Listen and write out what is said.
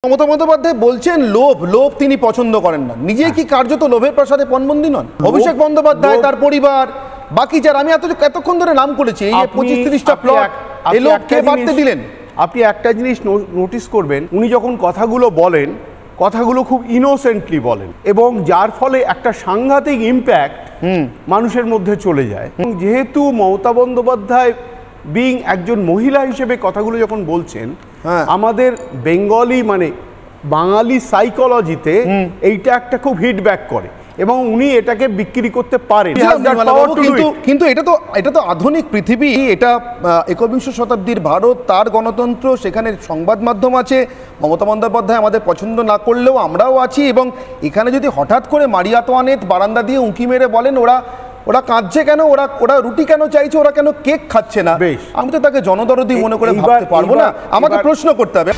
মমতা বন্দ্যোপাধ্যায় বলছেন লোভ তিনি পছন্দ করেন না। নিজে কি কার্যত লোভের প্রসাদে পণবন্দী নন? অভিষেক বন্দ্যোপাধ্যায়, তার পরিবার, বাকি যারা আমি এতক্ষণ ধরে নাম করেছি, এই 25-30টা প্লট এই লোককে বাড়তে দিলেন। আপনি একটা জিনিস নোটিস করবেন, উনি যখন কথাগুলো বলেন, কথাগুলো খুব ইনোসেন্টলি বলেন এবং যার ফলে একটা সাংঘাতিক ইম্প্যাক্ট মানুষের মধ্যে চলে যায়। যেহেতু মমতা বন্দ্যোপাধ্যায় বিং একজন মহিলা হিসেবে কথাগুলো যখন বলছেন, আমাদের বেঙ্গলি মানে বাঙালি সাইকোলজিতে এইটা একটা খুব হিটব্যাক করে এবং উনি এটাকে বিক্রি করতে পারেন। কিন্তু এটা তো আধুনিক পৃথিবী, এটা 21 শতাব্দীর ভারত, তার গণতন্ত্র, সেখানে সংবাদ মাধ্যম আছে। মমতা বন্দ্যোপাধ্যায় আমাদের পছন্দ না করলেও আমরাও আছি, এবং এখানে যদি হঠাৎ করে মারিয়া তোয়ানেত বারান্দা দিয়ে উঁকি মেরে বলেন ওরা কাঁদছে কেন, ওরা রুটি কেন চাইছে, ওরা কেন কেক খাচ্ছে না, আমি তো তাকে জনদরদি মনে করে ভাবতে পারবো না। আমাকে প্রশ্ন করতে হবে।